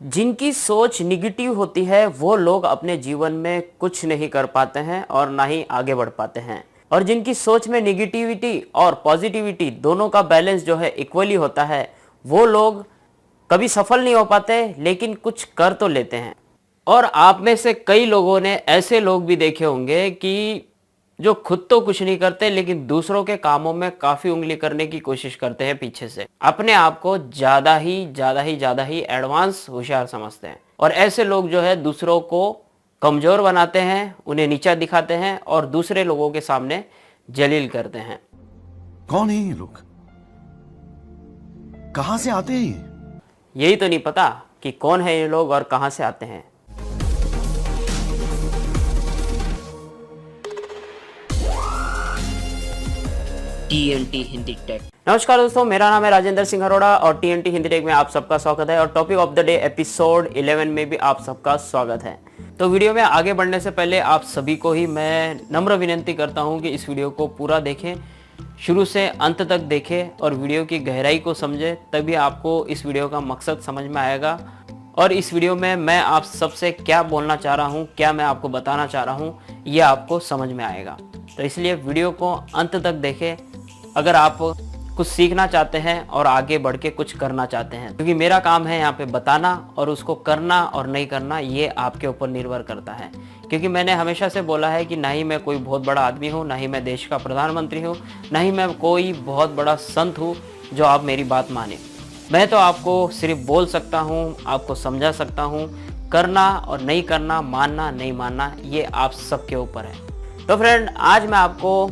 जिनकी सोच निगेटिव होती है वो लोग अपने जीवन में कुछ नहीं कर पाते हैं और ना ही आगे बढ़ पाते हैं। और जिनकी सोच में निगेटिविटी और पॉजिटिविटी दोनों का बैलेंस जो है इक्वली होता है, वो लोग कभी सफल नहीं हो पाते लेकिन कुछ कर तो लेते हैं। और आप में से कई लोगों ने ऐसे लोग भी देखे होंगे कि जो खुद तो कुछ नहीं करते लेकिन दूसरों के कामों में काफी उंगली करने की कोशिश करते हैं, पीछे से अपने आप को ज्यादा ही एडवांस होशियार समझते हैं। और ऐसे लोग जो है दूसरों को कमजोर बनाते हैं, उन्हें नीचा दिखाते हैं और दूसरे लोगों के सामने जलील करते हैं। कौन है ये लोग? कहां से आते हैं? यही तो नहीं पता कि कौन है ये लोग और कहां से आते हैं। TNT Hindi tech. नमस्कार दोस्तों, मेरा नाम है राजेंद्र सिंह अरोड़ा और TNT हिंदी टेक में आप सबका स्वागत है। और topic of the day episode 11 में भी आप सबका स्वागत है। तो वीडियो में आगे बढ़ने से पहले आप सभी को ही मैं नम्र विनती करता हूं कि इस वीडियो को पूरा देखें, शुरू से अंत तक देखें और वीडियो की गहराई को समझें, तभी आपको इस वीडियो का मकसद समझ में आएगा। और इस वीडियो में मैं आप सबसे क्या बोलना चाह रहा हूँ, क्या मैं आपको बताना चाह रहा हूँ, ये आपको समझ में आएगा। तो इसलिए वीडियो को अंत तक देखें अगर आप कुछ सीखना चाहते हैं और आगे बढ़ के कुछ करना चाहते हैं, क्योंकि मेरा काम है यहाँ पे बताना और उसको करना और नहीं करना ये आपके ऊपर निर्भर करता है। क्योंकि मैंने हमेशा से बोला है कि ना ही मैं कोई बहुत बड़ा आदमी हूँ, ना ही मैं देश का प्रधानमंत्री हूँ, ना ही मैं कोई बहुत बड़ा संत हूँ जो आप मेरी बात माने। मैं तो आपको सिर्फ बोल सकता हूँ, आपको समझा सकता हूँ। करना और नहीं करना, मानना नहीं मानना, ये आप सबके ऊपर है। तो फ्रेंड, आज मैं आपको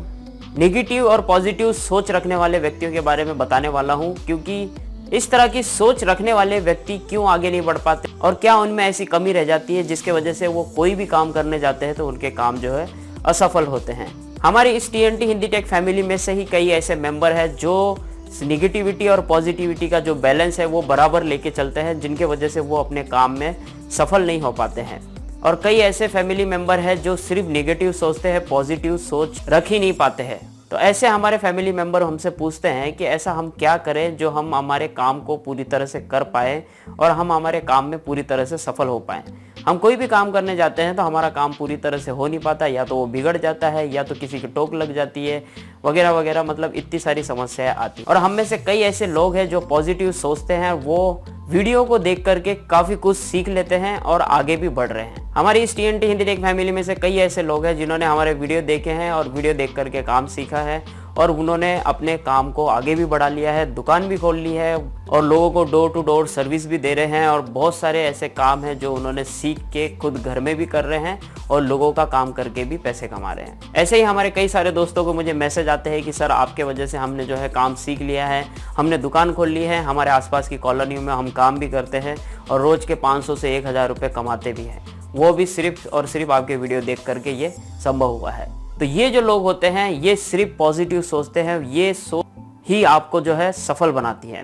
नेगेटिव और पॉजिटिव सोच रखने वाले व्यक्तियों के बारे में बताने वाला हूं, क्योंकि इस तरह की सोच रखने वाले व्यक्ति क्यों आगे नहीं बढ़ पाते और क्या उनमें ऐसी कमी रह जाती है जिसके वजह से वो कोई भी काम करने जाते हैं तो उनके काम जो है असफल होते हैं। हमारी इस TNT हिंदी टेक फैमिली में से ही कई ऐसे मेंबर हैं जो निगेटिविटी और पॉजिटिविटी का जो बैलेंस है वो बराबर लेके चलते हैं, जिनके वजह से वो अपने काम में सफल नहीं हो पाते हैं। और कई ऐसे फैमिली मेंबर हैं जो सिर्फ नेगेटिव सोचते हैं, पॉजिटिव सोच रख ही नहीं पाते हैं। तो ऐसे हमारे फैमिली मेंबर हमसे पूछते हैं कि ऐसा हम क्या करें जो हम हमारे काम को पूरी तरह से कर पाए और हम हमारे काम में पूरी तरह से सफल हो पाएं। हम कोई भी काम करने जाते हैं तो हमारा काम पूरी तरह से हो नहीं पाता, या तो वो बिगड़ जाता है या तो किसी की टोक लग जाती है वगैरह वगैरह, मतलब इतनी सारी समस्याएं आती हैं। और हम में से कई ऐसे लोग हैं जो पॉजिटिव सोचते हैं, वो वीडियो को देख करके काफी कुछ सीख लेते हैं और आगे भी बढ़ रहे हैं। हमारी इस TNT हिंदी टेक फैमिली में से कई ऐसे लोग हैं जिन्होंने हमारे वीडियो देखे हैं और वीडियो देख करके काम सीखा है और उन्होंने अपने काम को आगे भी बढ़ा लिया है, दुकान भी खोल ली है और लोगों को डोर टू डोर सर्विस भी दे रहे हैं। और बहुत सारे ऐसे काम हैं जो उन्होंने सीख के खुद घर में भी कर रहे हैं और लोगों का काम करके भी पैसे कमा रहे हैं। ऐसे ही हमारे कई सारे दोस्तों को मुझे मैसेज आते हैं कि सर आपके वजह से हमने जो है काम सीख लिया है, हमने दुकान खोल ली है, हमारे आसपास की कॉलोनियों में हम काम भी करते हैं और रोज के 500 से 1000 रुपये कमाते भी हैं। वो भी सिर्फ और सिर्फ आपके वीडियो देख करके ये संभव हुआ है। तो ये जो लोग होते हैं ये सिर्फ पॉजिटिव सोचते हैं, ये सोच ही आपको जो है सफल बनाती है।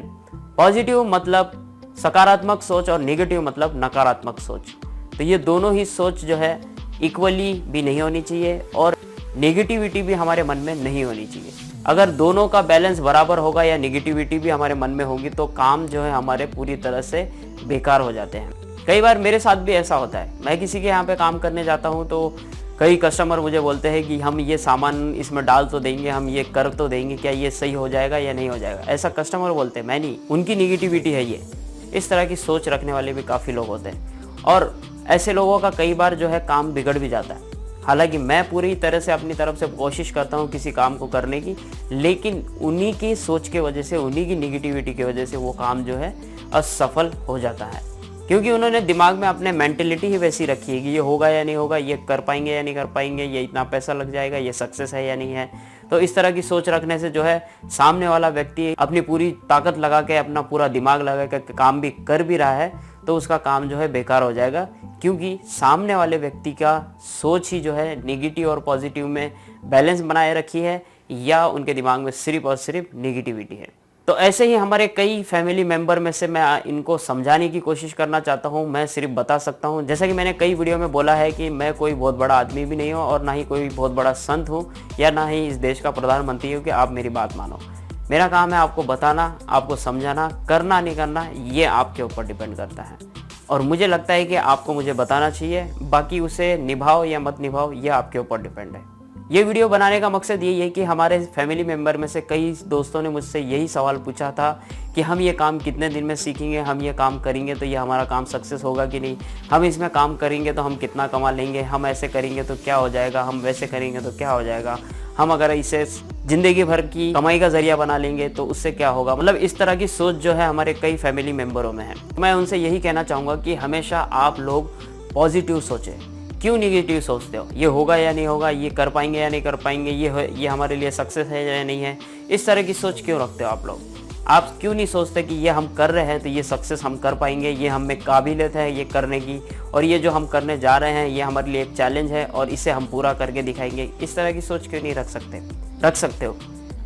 पॉजिटिव मतलब सकारात्मक सोच और नेगेटिव मतलब नकारात्मक सोच। तो ये दोनों ही सोच जो है इक्वली भी नहीं होनी चाहिए और नेगेटिविटी भी हमारे मन में नहीं होनी चाहिए। अगर दोनों का बैलेंस बराबर होगा या नेगेटिविटी भी हमारे मन में होगी तो काम जो है हमारे पूरी तरह से बेकार हो जाते हैं। कई बार मेरे साथ भी ऐसा होता है, मैं किसी के यहाँ पे काम करने जाता हूँ तो कई कस्टमर मुझे बोलते हैं कि हम ये सामान इसमें डाल तो देंगे, हम ये कर तो देंगे, क्या ये सही हो जाएगा या नहीं हो जाएगा। ऐसा कस्टमर बोलते हैं, मैं नहीं, उनकी निगेटिविटी है ये। इस तरह की सोच रखने वाले भी काफ़ी लोग होते हैं और ऐसे लोगों का कई बार जो है काम बिगड़ भी जाता है। हालांकि मैं पूरी तरह से अपनी तरफ से कोशिश करता हूँ किसी काम को करने की, लेकिन उन्हीं की सोच के वजह से, उन्हीं की निगेटिविटी की वजह से वो काम जो है असफल हो जाता है। क्योंकि उन्होंने दिमाग में अपने मेंटेलिटी ही वैसी रखी है कि ये होगा या नहीं होगा, ये कर पाएंगे या नहीं कर पाएंगे, ये इतना पैसा लग जाएगा, ये सक्सेस है या नहीं है। तो इस तरह की सोच रखने से जो है सामने वाला व्यक्ति अपनी पूरी ताकत लगा के, अपना पूरा दिमाग लगा के काम भी कर भी रहा है तो उसका काम जो है बेकार हो जाएगा, क्योंकि सामने वाले व्यक्ति का सोच ही जो है नेगेटिव और पॉजिटिव में बैलेंस बनाए रखी है या उनके दिमाग में सिर्फ और सिर्फ नेगेटिविटी है। तो ऐसे ही हमारे कई फैमिली मेंबर में से मैं इनको समझाने की कोशिश करना चाहता हूं। मैं सिर्फ बता सकता हूं, जैसा कि मैंने कई वीडियो में बोला है कि मैं कोई बहुत बड़ा आदमी भी नहीं हूं और ना ही कोई बहुत बड़ा संत हूं या ना ही इस देश का प्रधानमंत्री हूं कि आप मेरी बात मानो। मेरा काम है आपको बताना, आपको समझाना, करना नहीं करना ये आपके ऊपर डिपेंड करता है। और मुझे लगता है कि आपको मुझे बताना चाहिए, बाकी उसे निभाओ या मत निभाओ ये आपके ऊपर डिपेंड है। ये वीडियो बनाने का मकसद यही है कि हमारे फैमिली मेम्बर में से कई दोस्तों ने मुझसे यही सवाल पूछा था कि हम ये काम कितने दिन में सीखेंगे, हम ये काम करेंगे तो ये हमारा काम सक्सेस होगा कि नहीं, हम इसमें काम करेंगे तो हम कितना कमा लेंगे, हम ऐसे करेंगे तो क्या हो जाएगा, हम वैसे करेंगे तो क्या हो जाएगा, हम अगर इसे ज़िंदगी भर की कमाई का ज़रिया बना लेंगे तो उससे क्या होगा। मतलब इस तरह की सोच जो है हमारे कई फैमिली मेम्बरों में है। मैं उनसे यही कहना चाहूँगा कि हमेशा आप लोग पॉजिटिव सोचें। क्यों निगेटिव सोचते हो, ये होगा या नहीं होगा, ये कर पाएंगे या नहीं कर पाएंगे, ये हमारे लिए सक्सेस है या नहीं है, इस तरह की सोच क्यों रखते हो आप लोग। आप क्यों नहीं सोचते कि ये हम कर रहे हैं तो ये सक्सेस हम कर पाएंगे, ये हम में काबिलियत है ये करने की, और ये जो हम करने जा रहे हैं ये हमारे लिए एक चैलेंज है और इसे हम पूरा करके दिखाएंगे। इस तरह की सोच क्यों नहीं रख सकते। रख सकते हो,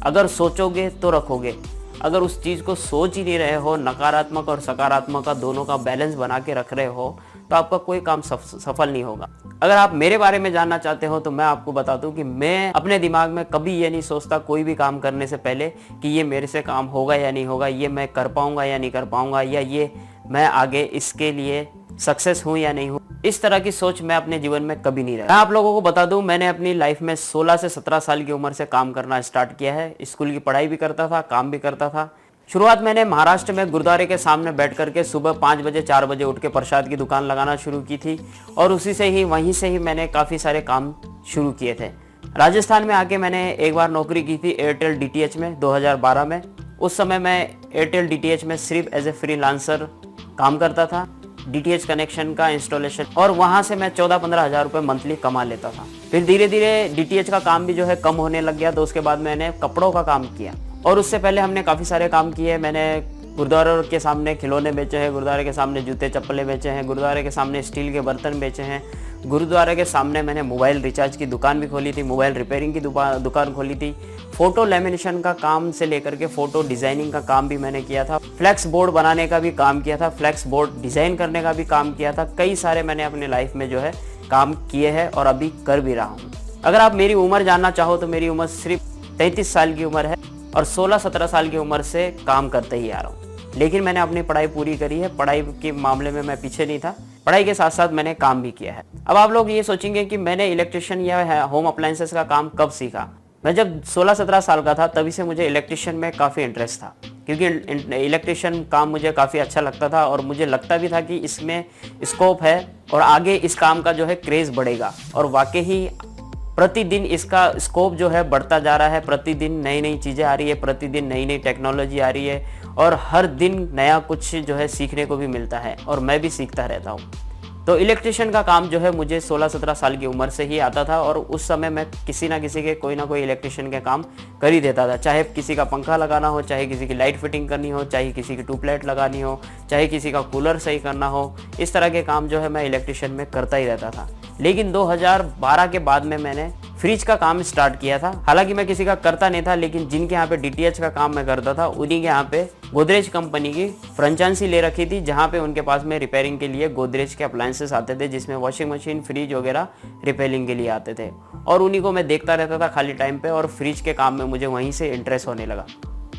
अगर सोचोगे तो रखोगे। अगर उस चीज़ को सोच ही नहीं रहे हो, नकारात्मक और सकारात्मक का दोनों का बैलेंस बना के रख रहे हो, तो आपका कोई काम सफल नहीं होगा। अगर आप मेरे बारे में जानना चाहते हो तो मैं आपको बता दूं कि मैं अपने दिमाग में कभी ये नहीं सोचता कोई भी काम करने से पहले कि ये मेरे से काम होगा या नहीं होगा, ये मैं कर पाऊंगा या नहीं कर पाऊंगा, या ये मैं आगे इसके लिए सक्सेस हूँ या नहीं हूँ। इस तरह की सोच मैं अपने जीवन में कभी नहीं रहा। मैं आप लोगों को बता दूं, मैंने अपनी लाइफ में 16 से 17 साल की उम्र से काम करना स्टार्ट किया है। स्कूल की पढ़ाई भी करता था, काम भी करता था। शुरुआत मैंने महाराष्ट्र में गुरुद्वारे के सामने बैठ करके सुबह 5 बजे 4 बजे उठ के प्रसाद की दुकान लगाना शुरू की थी, और वहीं से ही मैंने काफ़ी सारे काम शुरू किए थे। राजस्थान में आके मैंने एक बार नौकरी की थी एयरटेल डीटीएच में 2012 में। उस समय मैं एयरटेल डीटीएच में सिर्फ एज ए फ्रीलांसर काम करता था, डीटीएच कनेक्शन का इंस्टॉलेशन, और वहाँ से मैं 14-15 हज़ार रुपये मंथली कमा लेता था। फिर धीरे धीरे डीटीएच का काम भी जो है कम होने लग गया, तो उसके बाद मैंने कपड़ों का काम किया, और उससे पहले हमने काफ़ी सारे काम किए। मैंने गुरुद्वारे के सामने खिलौने बेचे हैं, गुरुद्वारे के सामने जूते चप्पलें बेचे हैं, गुरुद्वारे के सामने स्टील के बर्तन बेचे हैं, गुरुद्वारे के सामने मैंने मोबाइल रिचार्ज की दुकान भी खोली थी, मोबाइल रिपेयरिंग की दुकान खोली थी, फ़ोटो लेमिनेशन का काम से लेकर के फ़ोटो डिज़ाइनिंग का काम भी मैंने किया था, फ्लैक्स बोर्ड बनाने का भी काम किया था, फ्लैक्स बोर्ड डिज़ाइन करने का भी काम किया था। कई सारे मैंने अपने लाइफ में जो है काम किए हैं और अभी कर भी रहा हूँ। अगर आप मेरी उम्र जानना चाहो तो मेरी उम्र सिर्फ 33 साल की उम्र है, और 16-17 साल की उम्र से काम करते ही आ रहा हूँ। लेकिन मैंने अपनी पढ़ाई पूरी करी है, पढ़ाई के मामले में मैं पीछे नहीं था, पढ़ाई के साथ साथ मैंने काम भी किया है। अब आप लोग ये सोचेंगे कि मैंने इलेक्ट्रिशियन या होम अप्लायंसेस का काम कब सीखा। मैं जब 16-17 साल का था तभी से मुझे इलेक्ट्रिशियन में काफ़ी इंटरेस्ट था, क्योंकि इलेक्ट्रिशियन काम मुझे काफ़ी अच्छा लगता था, और मुझे लगता भी था कि इसमें स्कोप है और आगे इस काम का जो है क्रेज़ बढ़ेगा। और वाकई ही प्रतिदिन इसका स्कोप जो है बढ़ता जा रहा है, प्रतिदिन नई नई चीज़ें आ रही है, प्रतिदिन नई नई टेक्नोलॉजी आ रही है, और हर दिन नया कुछ जो है सीखने को भी मिलता है, और मैं भी सीखता रहता हूँ। तो इलेक्ट्रिशियन का काम जो है मुझे 16-17 साल की उम्र से ही आता था, और उस समय मैं किसी ना किसी के कोई ना कोई इलेक्ट्रिशियन के काम कर ही देता था। चाहे किसी का पंखा लगाना हो, चाहे किसी की लाइट फिटिंग करनी हो, चाहे किसी की ट्यूबलाइट लगानी हो, चाहे किसी का कूलर सही करना हो, इस तरह के काम जो है मैं इलेक्ट्रिशियन में करता ही रहता था। लेकिन 2012 के बाद में मैंने फ्रिज का काम स्टार्ट किया था। हालांकि मैं किसी का करता नहीं था, लेकिन जिनके यहाँ पे डीटीएच का काम मैं करता था उन्हीं के यहाँ पे गोदरेज कंपनी की फ्रेंचाइजी ले रखी थी, जहाँ पे उनके पास में रिपेयरिंग के लिए गोदरेज के अप्लायंसेस आते थे, जिसमें वॉशिंग मशीन, फ्रिज वगैरह रिपेयरिंग के लिए आते थे, और उन्हीं को मैं देखता रहता था खाली टाइम पे, और फ्रिज के काम में मुझे वहीं से इंटरेस्ट होने लगा।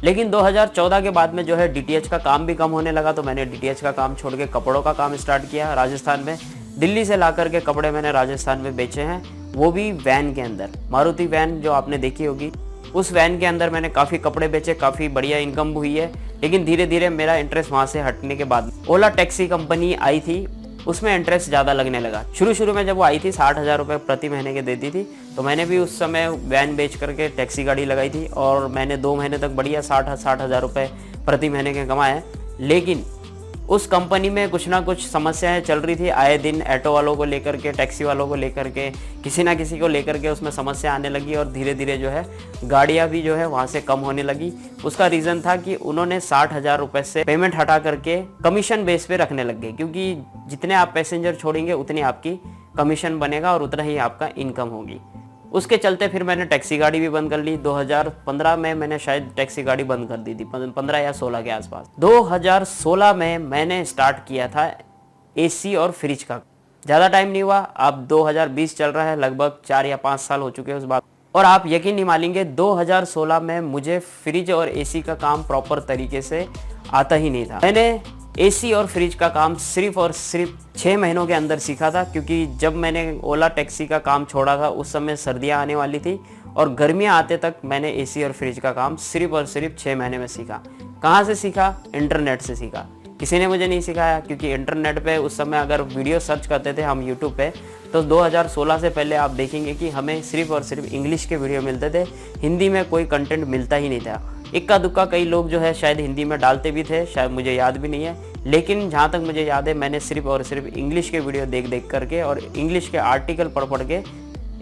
लेकिन 2014 के बाद में जो है डीटीएच का काम भी कम होने लगा, तो मैंने डीटीएच का काम छोड़ के कपड़ों का काम स्टार्ट किया राजस्थान में। दिल्ली से ला करके कपड़े मैंने राजस्थान में बेचे हैं, वो भी वैन के अंदर। मारुति वैन जो आपने देखी होगी, उस वैन के अंदर मैंने काफ़ी कपड़े बेचे, काफ़ी बढ़िया इनकम हुई है। लेकिन धीरे धीरे मेरा इंटरेस्ट वहाँ से हटने के बाद ओला टैक्सी कंपनी आई थी, उसमें इंटरेस्ट ज़्यादा लगने लगा। शुरू में जब वो आई थी 60,000 रुपये प्रति महीने के देती थी, तो मैंने भी उस समय वैन बेच करके टैक्सी गाड़ी लगाई थी, और मैंने 2 महीने तक बढ़िया 60,000 रुपये प्रति महीने के कमाए। लेकिन उस कंपनी में कुछ ना कुछ समस्याएं चल रही थी, आए दिन ऑटो वालों को लेकर के, टैक्सी वालों को लेकर के, किसी ना किसी को लेकर के उसमें समस्या आने लगी, और धीरे धीरे जो है गाड़ियां भी जो है वहाँ से कम होने लगी। उसका रीज़न था कि उन्होंने 60,000 रुपये से पेमेंट हटा करके कमीशन बेस पे रखने लग गए, क्योंकि जितने आप पैसेंजर छोड़ेंगे उतनी आपकी कमीशन बनेगा और उतना ही आपका इनकम होगी। उसके चलते फिर मैंने टैक्सी गाड़ी भी बंद कर ली। 2015 में मैंने शायद टैक्सी गाड़ी बंद कर दी थी, 15 या 16 के आसपास। 2016 में मैंने स्टार्ट किया था एसी और फ्रिज का। ज़्यादा टाइम नहीं हुआ, अब 2020 चल रहा है, लगभग 4 या 5 साल हो चुके हैं उस बात। और आप यकीन नहीं मानेंगे 2016 में मुझे फ्रिज और एसी का काम प्रॉपर तरीके से आता ही नहीं था। मैंने एसी और फ्रिज का काम सिर्फ और सिर्फ 6 महीनों के अंदर सीखा था, क्योंकि जब मैंने ओला टैक्सी का काम छोड़ा था उस समय सर्दियां आने वाली थी और गर्मियां आते तक मैंने एसी और फ्रिज का काम सिर्फ और सिर्फ 6 महीने में सीखा। कहाँ से सीखा? इंटरनेट से सीखा। किसी ने मुझे नहीं सिखाया, क्योंकि इंटरनेट पे उस समय अगर वीडियो सर्च करते थे हम यूट्यूब पे, तो 2016 से पहले आप देखेंगे कि हमें सिर्फ और सिर्फ इंग्लिश के वीडियो मिलते थे, हिंदी में कोई कंटेंट मिलता ही नहीं था। इक्का दुक्का कई लोग जो है शायद हिंदी में डालते भी थे, शायद मुझे याद भी नहीं है, लेकिन जहाँ तक मुझे याद है मैंने सिर्फ और सिर्फ इंग्लिश के वीडियो देख देख करके और इंग्लिश के आर्टिकल पढ़ पढ़ के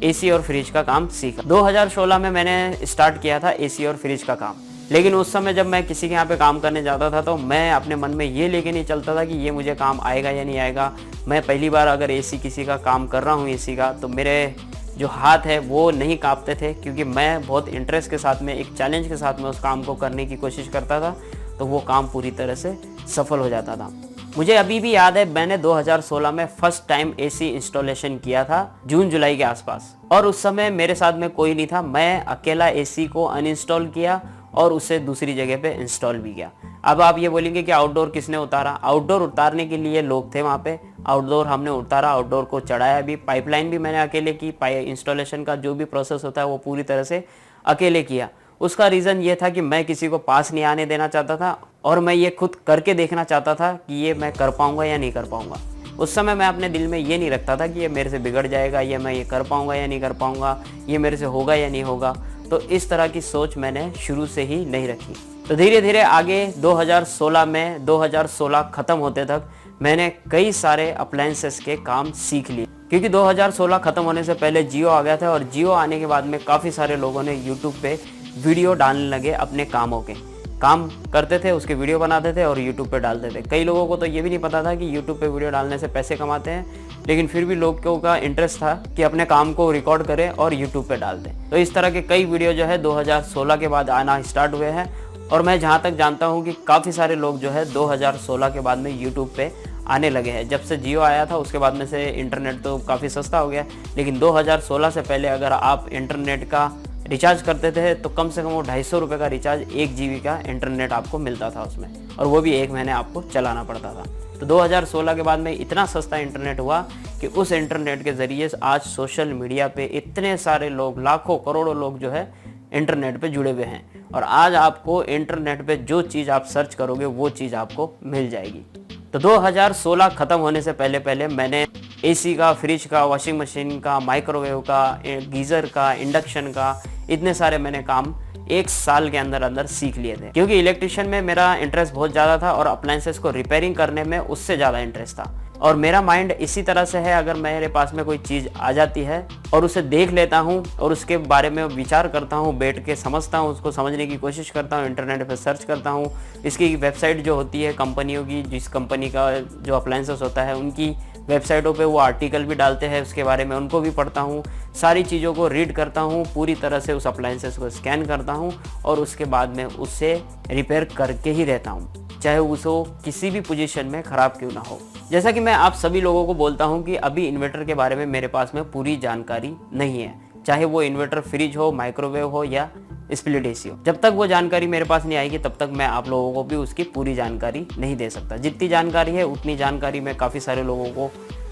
एसी और फ्रिज का काम सीखा। 2016 में मैंने स्टार्ट किया था एसी और फ्रिज का काम। लेकिन उस समय जब मैं किसी के यहाँ पे काम करने जाता था तो मैं अपने मन में ये लेके नहीं चलता था कि ये मुझे काम आएगा या नहीं आएगा। मैं पहली बार अगर एसी किसी का काम कर रहा हूँ एसी का, तो मेरे जो हाथ है वो नहीं कांपते थे, क्योंकि मैं बहुत इंटरेस्ट के साथ में, एक चैलेंज के साथ में उस काम को करने की कोशिश करता था, तो वो काम पूरी तरह से सफल हो जाता था। मुझे अभी भी याद है मैंने 2016 में फर्स्ट टाइम एसी इंस्टॉलेशन किया था जून जुलाई के आसपास, और उस समय मेरे साथ में कोई नहीं था। मैं अकेला एसी को अनइंस्टॉल किया और उसे दूसरी जगह पे इंस्टॉल भी किया। अब आप ये बोलेंगे कि आउटडोर किसने उतारा? आउटडोर उतारने के लिए लोग थे वहाँ पे, आउटडोर हमने उतारा, आउटडोर को चढ़ाया भी, पाइपलाइन भी मैंने अकेले की, इंस्टॉलेशन का जो भी प्रोसेस होता है वो पूरी तरह से अकेले किया। उसका रीज़न ये था कि मैं किसी को पास नहीं आने देना चाहता था और मैं ये खुद करके देखना चाहता था कि ये मैं कर पाऊँगा या नहीं कर पाऊँगा। उस समय मैं अपने दिल में ये नहीं रखता था कि ये मेरे से बिगड़ जाएगा, ये मैं ये कर पाऊँगा या नहीं कर पाऊँगा, ये मेरे से होगा या नहीं होगा। तो इस तरह की सोच मैंने शुरू से ही नहीं रखी। तो धीरे धीरे आगे 2016 ख़त्म होते तक मैंने कई सारे अप्लायंसेस के काम सीख लिए, क्योंकि 2016 ख़त्म होने से पहले जियो आ गया था और जियो आने के बाद में काफ़ी सारे लोगों ने यूट्यूब पे वीडियो डालने लगे अपने कामों के। काम करते थे, उसके वीडियो बनाते थे और यूट्यूब पे डालते थे। कई लोगों को तो ये भी नहीं पता था कि यूट्यूब पे वीडियो डालने से पैसे कमाते हैं, लेकिन फिर भी लोगों का इंटरेस्ट था कि अपने काम को रिकॉर्ड करें और यूट्यूब पे डाल दें। तो इस तरह के कई वीडियो जो है 2016 के बाद आना स्टार्ट हुए हैं, और मैं जहाँ तक जानता हूँ कि काफ़ी सारे लोग जो है 2016 के बाद में यूट्यूब पे आने लगे हैं। जब से जियो आया था उसके बाद में से इंटरनेट तो काफ़ी सस्ता हो गया, लेकिन 2016 से पहले अगर आप इंटरनेट का रिचार्ज करते थे तो कम से कम वो 250 रुपये का रिचार्ज 1 GB का इंटरनेट आपको मिलता था उसमें, और वो भी 1 महीने आपको चलाना पड़ता था। तो 2016 के बाद में इतना सस्ता इंटरनेट हुआ कि उस इंटरनेट के ज़रिए आज सोशल मीडिया पे इतने सारे लोग, लाखों करोड़ों लोग जो है इंटरनेट पे जुड़े हुए हैं, और आज आपको इंटरनेट पे जो चीज़ आप सर्च करोगे वो चीज़ आपको मिल जाएगी। तो 2016 ख़त्म होने से पहले पहले मैंने एसी का, फ्रिज का, वॉशिंग मशीन का, माइक्रोवेव का, गीज़र का, इंडक्शन का, इतने सारे मैंने काम 1 साल के अंदर अंदर सीख लिए थे, क्योंकि इलेक्ट्रिशियन में मेरा इंटरेस्ट बहुत ज़्यादा था और अप्लायंसेस को रिपेयरिंग करने में उससे ज़्यादा इंटरेस्ट था। और मेरा माइंड इसी तरह से है, अगर मेरे पास में कोई चीज़ आ जाती है और उसे देख लेता हूँ और उसके बारे में विचार करता हूँ, बैठ के समझता हूँ, उसको समझने की कोशिश करता हूँ, इंटरनेट पर सर्च करता हूँ, इसकी वेबसाइट जो होती है कंपनियों की, जिस कंपनी का जो अप्लायंसेस होता है उनकी वेबसाइटों पे वो आर्टिकल भी डालते हैं उसके बारे में, उनको भी पढ़ता हूँ, सारी चीज़ों को रीड करता हूँ, पूरी तरह से उस अप्लायंसेस को स्कैन करता हूँ और उसके बाद में उससे रिपेयर करके ही रहता हूँ, चाहे उसको किसी भी पोजीशन में ख़राब क्यों ना हो। जैसा कि मैं आप सभी लोगों को बोलता हूँ कि अभी इन्वर्टर के बारे में मेरे पास में पूरी जानकारी नहीं है, चाहे वो इन्वर्टर फ्रिज हो, माइक्रोवेव हो या स्प्लिट एसी हो। जब तक वो जानकारी मेरे पास नहीं आएगी तब तक मैं आप लोगों को भी उसकी पूरी जानकारी नहीं दे सकता। जितनी जानकारी है उतनी जानकारी मैं काफ़ी सारे लोगों को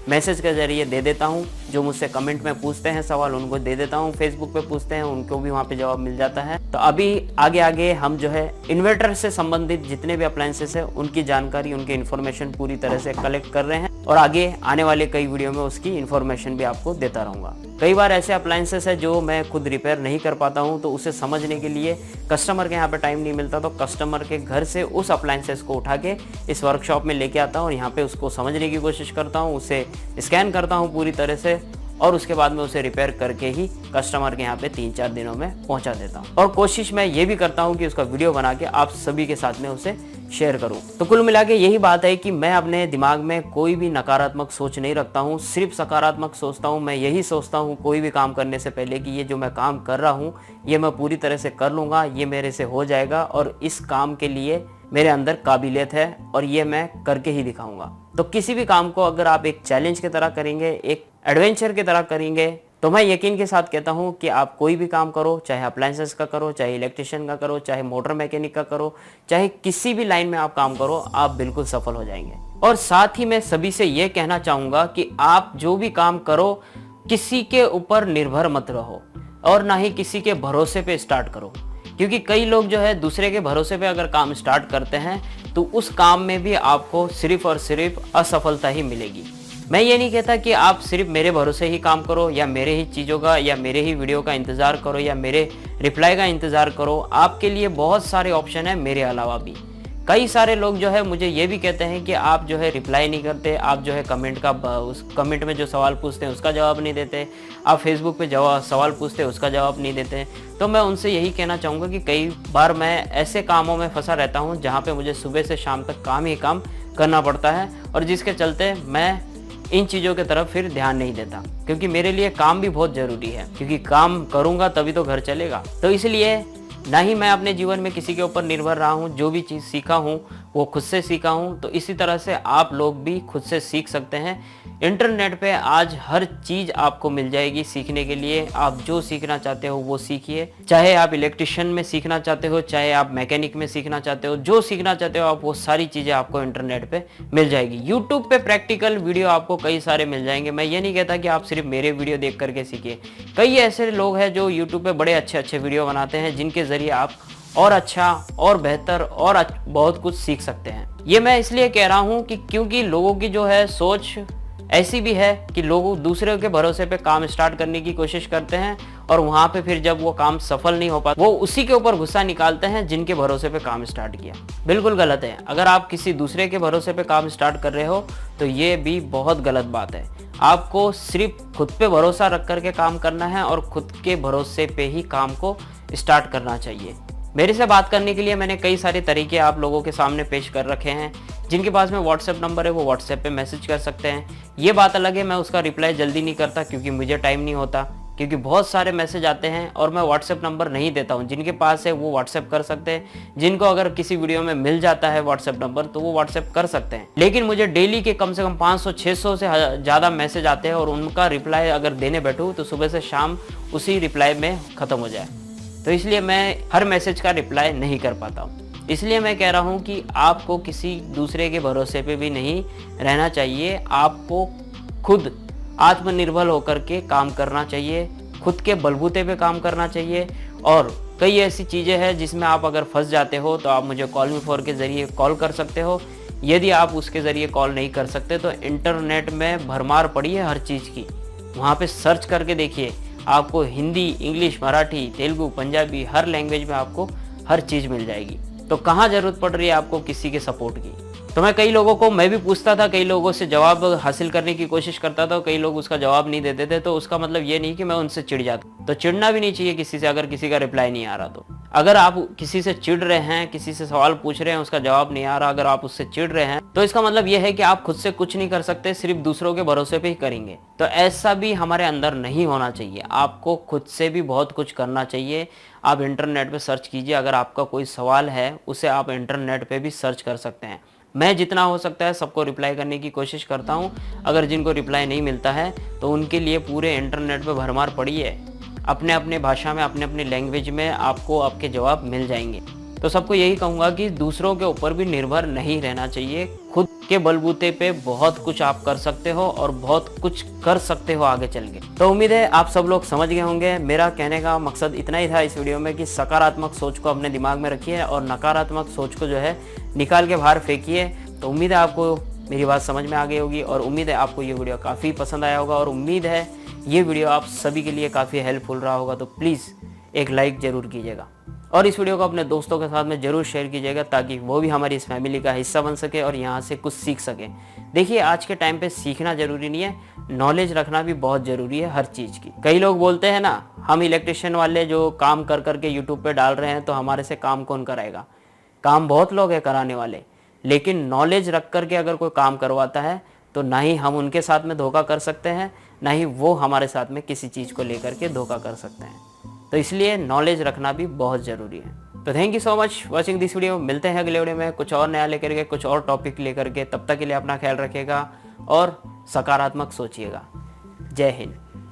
मैसेज के ज़रिए दे देता हूँ, जो मुझसे कमेंट में पूछते हैं सवाल उनको दे देता हूँ, फेसबुक पे पूछते हैं उनको भी वहाँ पे जवाब मिल जाता है। तो अभी आगे आगे हम जो है इन्वर्टर से संबंधित जितने भी अप्लायंसेस है उनकी जानकारी, उनकी इन्फॉर्मेशन पूरी तरह से कलेक्ट कर रहे हैं और आगे आने वाले कई वीडियो में उसकी इन्फॉर्मेशन भी आपको देता रहूँगा। कई बार ऐसे अप्लायंसेस है जो मैं खुद रिपेयर नहीं कर पाता हूँ, तो उसे समझने के लिए कस्टमर के यहाँ पे टाइम नहीं मिलता, तो कस्टमर के घर से उस अप्लायंसेस को उठा के इस वर्कशॉप में लेके आता हूँ और यहाँ पे उसको समझने की कोशिश करता हूँ, उसे स्कैन करता हूँ पूरी तरह से और उसके बाद में उसे रिपेयर करके ही कस्टमर के यहाँ पे 3-4 दिनों में पहुँचा देता हूँ। और कोशिश मैं ये भी करता हूँ कि उसका वीडियो बना के आप सभी के साथ में उसे शेयर करूं। तो कुल मिला के यही बात है कि मैं अपने दिमाग में कोई भी नकारात्मक सोच नहीं रखता हूं, सिर्फ सकारात्मक सोचता हूं। मैं यही सोचता हूं कोई भी काम करने से पहले कि ये जो मैं काम कर रहा हूं ये मैं पूरी तरह से कर लूँगा, ये मेरे से हो जाएगा और इस काम के लिए मेरे अंदर काबिलियत है और ये मैं करके ही दिखाऊंगा। तो किसी भी काम को अगर आप एक चैलेंज की तरह करेंगे, एक एडवेंचर की तरह करेंगे, तो मैं यकीन के साथ कहता हूँ कि आप कोई भी काम करो, चाहे अप्लायंसेस का करो, चाहे इलेक्ट्रिशियन का करो, चाहे मोटर मैकेनिक का करो, चाहे किसी भी लाइन में आप काम करो, आप बिल्कुल सफल हो जाएंगे। और साथ ही मैं सभी से ये कहना चाहूँगा कि आप जो भी काम करो, किसी के ऊपर निर्भर मत रहो और ना ही किसी के भरोसे पे स्टार्ट करो, क्योंकि कई लोग जो है दूसरे के भरोसे पे अगर काम स्टार्ट करते हैं तो उस काम में भी आपको सिर्फ और सिर्फ असफलता ही मिलेगी। मैं ये नहीं कहता कि आप सिर्फ मेरे भरोसे ही काम करो या मेरे ही चीज़ों का या मेरे ही वीडियो का इंतज़ार करो या मेरे रिप्लाई का इंतज़ार करो। आपके लिए बहुत सारे ऑप्शन हैं मेरे अलावा भी। कई सारे लोग जो है मुझे ये भी कहते हैं कि आप जो है रिप्लाई नहीं करते, आप जो है उस कमेंट में जो सवाल पूछते हैं उसका जवाब नहीं देते, आप फेसबुक पे सवाल पूछते हैं उसका जवाब नहीं देते। तो मैं उनसे यही कहना चाहूँगा कि कई बार मैं ऐसे कामों में फंसा रहता हूँ जहाँ पे मुझे सुबह से शाम तक काम ही काम करना पड़ता है और जिसके चलते मैं इन चीज़ों की तरफ फिर ध्यान नहीं देता, क्योंकि मेरे लिए काम भी बहुत ज़रूरी है, क्योंकि काम करूँगा तभी तो घर चलेगा। तो इसलिए ना ही मैं अपने जीवन में किसी के ऊपर निर्भर रहा हूँ, जो भी चीज़ सीखा हूँ वो खुद से सीखा हूँ। तो इसी तरह से आप लोग भी खुद से सीख सकते हैं। इंटरनेट पे आज हर चीज़ आपको मिल जाएगी सीखने के लिए। आप जो सीखना चाहते हो वो सीखिए, चाहे आप इलेक्ट्रिशियन में सीखना चाहते हो, चाहे आप मैकेनिक में सीखना चाहते हो, जो सीखना चाहते हो आप वो सारी चीज़ें आपको इंटरनेट पे मिल जाएगी। यूट्यूब पे प्रैक्टिकल वीडियो आपको कई सारे मिल जाएंगे। मैं ये नहीं कहता कि आप सिर्फ मेरे वीडियो देख करके सीखिए। कई ऐसे लोग हैं जो यूट्यूब पे बड़े अच्छे अच्छे वीडियो बनाते हैं जिनके ज़रिए आप और अच्छा और बेहतर और बहुत कुछ सीख सकते हैं। ये मैं इसलिए कह रहा हूँ कि क्योंकि लोगों की जो है सोच ऐसी भी है कि लोग दूसरे के भरोसे पे काम स्टार्ट करने की कोशिश करते हैं और वहाँ पे फिर जब वो काम सफल नहीं हो पाता वो उसी के ऊपर गुस्सा निकालते हैं जिनके भरोसे पे काम स्टार्ट किया। बिल्कुल गलत है। अगर आप किसी दूसरे के भरोसे पे काम स्टार्ट कर रहे हो तो ये भी बहुत गलत बात है। आपको सिर्फ खुद पे भरोसा रख करके काम करना है और खुद के भरोसे पे ही काम को स्टार्ट करना चाहिए। मेरे से बात करने के लिए मैंने कई सारे तरीके आप लोगों के सामने पेश कर रखे हैं। जिनके पास में व्हाट्सएप नंबर है वो व्हाट्सएप पे मैसेज कर सकते हैं। ये बात अलग है मैं उसका रिप्लाई जल्दी नहीं करता क्योंकि मुझे टाइम नहीं होता, क्योंकि बहुत सारे मैसेज आते हैं और मैं व्हाट्सएप नंबर नहीं देता हूँ। जिनके पास है वो व्हाट्सएप कर सकते हैं, जिनको अगर किसी वीडियो में मिल जाता है व्हाट्सएप नंबर तो वो व्हाट्सएप कर सकते हैं। लेकिन मुझे डेली के कम से कम 500-600 से ज़्यादा मैसेज आते हैं और उनका रिप्लाई अगर देने बैठूँ तो सुबह से शाम उसी रिप्लाई में ख़त्म हो जाए। तो इसलिए मैं हर मैसेज का रिप्लाई नहीं कर पाता हूँ। इसलिए मैं कह रहा हूँ कि आपको किसी दूसरे के भरोसे पे भी नहीं रहना चाहिए। आपको खुद आत्मनिर्भर होकर के काम करना चाहिए, खुद के बलबूते पे काम करना चाहिए। और कई ऐसी चीज़ें हैं जिसमें आप अगर फंस जाते हो तो आप मुझे कॉल मी फॉर के ज़रिए कॉल कर सकते हो। यदि आप उसके ज़रिए कॉल नहीं कर सकते तो इंटरनेट में भरमार पड़ी है हर चीज़ की, वहाँ पे सर्च करके देखिए। आपको हिंदी, इंग्लिश, मराठी, तेलुगु, पंजाबी हर लैंग्वेज में आपको हर चीज़ मिल जाएगी। तो कहाँ ज़रूरत पड़ रही है आपको किसी के सपोर्ट की। तो मैं कई लोगों को मैं भी पूछता था, कई लोगों से जवाब हासिल करने की कोशिश करता था, कई लोग उसका जवाब नहीं देते थे। तो उसका मतलब ये नहीं कि मैं उनसे चिढ़ जाता। तो चिढ़ना भी नहीं चाहिए किसी से अगर किसी का रिप्लाई नहीं आ रहा। तो अगर आप किसी से चिढ़ रहे हैं, किसी से सवाल पूछ रहे हैं, उसका जवाब नहीं आ रहा, अगर आप उससे चिढ़ रहे हैं तो इसका मतलब ये है कि आप खुद से कुछ नहीं कर सकते, सिर्फ दूसरों के भरोसे पे ही करेंगे। तो ऐसा भी हमारे अंदर नहीं होना चाहिए। आपको खुद से भी बहुत कुछ करना चाहिए। आप इंटरनेट पे सर्च कीजिए, अगर आपका कोई सवाल है उसे आप इंटरनेट पे भी सर्च कर सकते हैं। मैं जितना हो सकता है सबको रिप्लाई करने की कोशिश करता हूँ। अगर जिनको रिप्लाई नहीं मिलता है तो उनके लिए पूरे इंटरनेट पे भरमार पड़ी है। अपने अपने भाषा में, अपने अपने लैंग्वेज में आपको आपके जवाब मिल जाएंगे। तो सबको यही कहूँगा कि दूसरों के ऊपर भी निर्भर नहीं रहना चाहिए। खुद के बलबूते पे बहुत कुछ आप कर सकते हो और बहुत कुछ कर सकते हो आगे चल के। तो उम्मीद है आप सब लोग समझ गए होंगे। मेरा कहने का मकसद इतना ही था इस वीडियो में कि सकारात्मक सोच को अपने दिमाग में रखिए और नकारात्मक सोच को जो है निकाल के बाहर फेंकिए। तो उम्मीद है आपको मेरी बात समझ में आ गई होगी और उम्मीद है आपको ये वीडियो काफ़ी पसंद आया होगा और उम्मीद है ये वीडियो आप सभी के लिए काफ़ी हेल्पफुल रहा होगा। तो प्लीज़ एक लाइक ज़रूर कीजिएगा और इस वीडियो को अपने दोस्तों के साथ में ज़रूर शेयर कीजिएगा ताकि वो भी हमारी इस फैमिली का हिस्सा बन सके और यहाँ से कुछ सीख सके। देखिए आज के टाइम पे सीखना ज़रूरी नहीं है, नॉलेज रखना भी बहुत ज़रूरी है हर चीज़ की। कई लोग बोलते हैं ना, हम इलेक्ट्रिशियन वाले जो काम कर करके यूट्यूब पे डाल रहे हैं तो हमारे से काम कौन कराएगा। काम बहुत लोग हैं कराने वाले, लेकिन नॉलेज रख करके अगर कोई काम करवाता है तो ना ही हम उनके साथ में धोखा कर सकते हैं, ना ही वो हमारे साथ में किसी चीज़ को लेकर के धोखा कर सकते हैं। तो इसलिए नॉलेज रखना भी बहुत ज़रूरी है। तो thank you so much watching this video. मिलते हैं अगले वीडियो में कुछ और नया लेकर के, कुछ और टॉपिक लेकर के। तब तक के लिए अपना ख्याल रखिएगा और सकारात्मक सोचिएगा। जय हिंद।